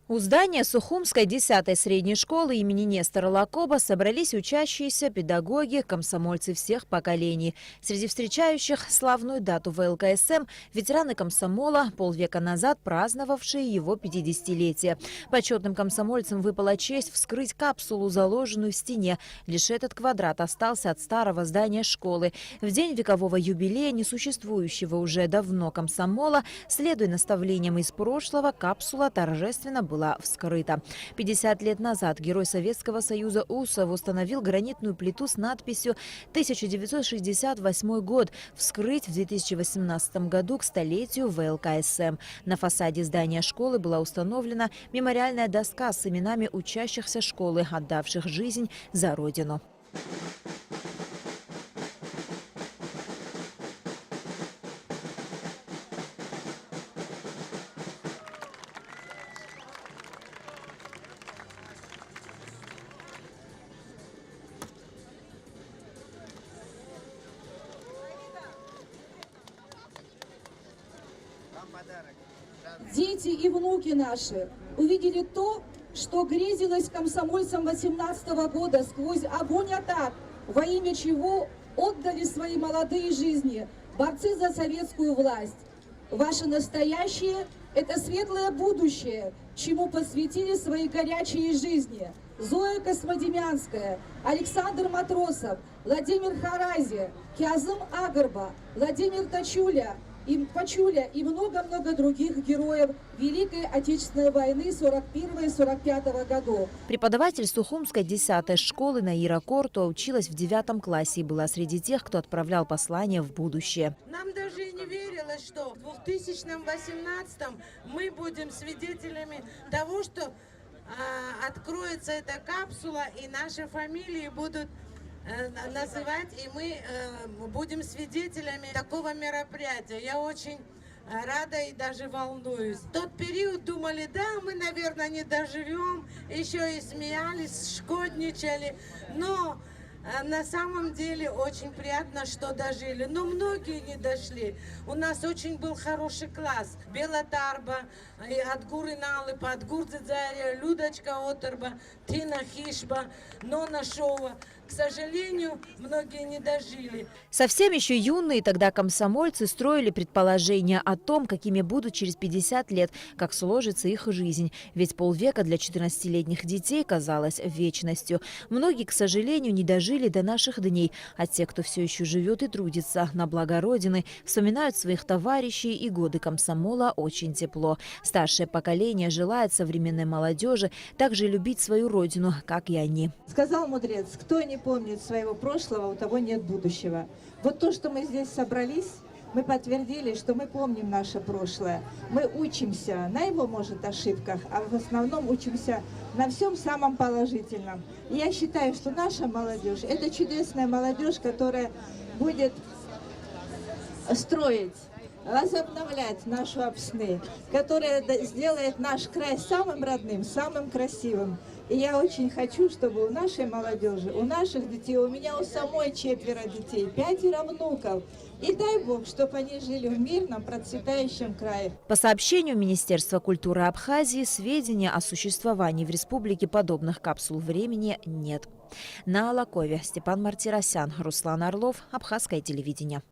У здания Сухумской 10-й средней школы имени Нестора Лакоба собрались учащиеся, педагоги, комсомольцы всех поколений. Среди встречающих славную дату ВЛКСМ ветераны комсомола, полвека назад праздновавшие его 50-летие. Почетным комсомольцам выпала честь вскрыть капсулу, заложенную в стене. Лишь этот квадрат остался от старого здания школы. В день векового юбилея несуществующего уже давно комсомола, следуя наставлениям из прошлого, капсула торжественно была вскрыта. 50 лет назад герой Советского Союза Усов установил гранитную плиту с надписью «1968 год. Вскрыть в 2018 году к столетию ВЛКСМ». На фасаде здания школы была установлена мемориальная доска с именами учащихся школы, отдавших жизнь за Родину. Дети и внуки наши увидели то, что грезилось комсомольцам 18-го года сквозь огонь атак, во имя чего отдали свои молодые жизни борцы за советскую власть. Ваше настоящее – это светлое будущее, чему посвятили свои горячие жизни Зоя Космодемьянская, Александр Матросов, Владимир Харази, Кязым Агарба, Владимир Пачуля и много-много других героев Великой Отечественной войны 41-45 годов. Преподаватель Сухумской 10-й школы Наира Кортуа училась в 9 классе и была среди тех, кто отправлял послание в будущее. Нам даже и не верилось, что в 2018 мы будем свидетелями того, что откроется эта капсула и наши фамилии будут называть, и мы будем свидетелями такого мероприятия. Я очень рада и даже волнуюсь. В тот период думали, да, мы, наверное, не доживем, еще и смеялись, шкодничали, но на самом деле очень приятно, что дожили. Но многие не дошли. У нас очень был хороший класс. Бела Тарба, Адгур Иналыпа, Адгур Дзидзария, Людочка Оторба, Тина Хишба, Нона Шова. К сожалению, многие не дожили. Совсем еще юные тогда комсомольцы строили предположения о том, какими будут через 50 лет, как сложится их жизнь. Ведь полвека для 14-летних детей казалось вечностью. Многие, к сожалению, не дожили до наших дней. А те, кто все еще живет и трудится на благо Родины, вспоминают своих товарищей и годы комсомола очень тепло. Старшее поколение желает современной молодежи также любить свою Родину, как и они. Сказал мудрец: кто не помнит своего прошлого, у того нет будущего. Вот то, что мы здесь собрались, мы подтвердили, что мы помним наше прошлое. Мы учимся на его, может, ошибках, а в основном учимся на всем самом положительном. И я считаю, что наша молодежь – это чудесная молодежь, которая будет строить, возобновлять нашу Апсны, которая сделает наш край самым родным, самым красивым. И я очень хочу, чтобы у нашей молодежи, у наших детей, у меня у самой 4 детей, 5 внуков. И дай Бог, чтобы они жили в мирном, процветающем крае. По сообщению Министерства культуры Абхазии, сведения о существовании в республике подобных капсул времени нет. На Алакове Степан Мартиросян, Руслан Орлов, Абхазское телевидение.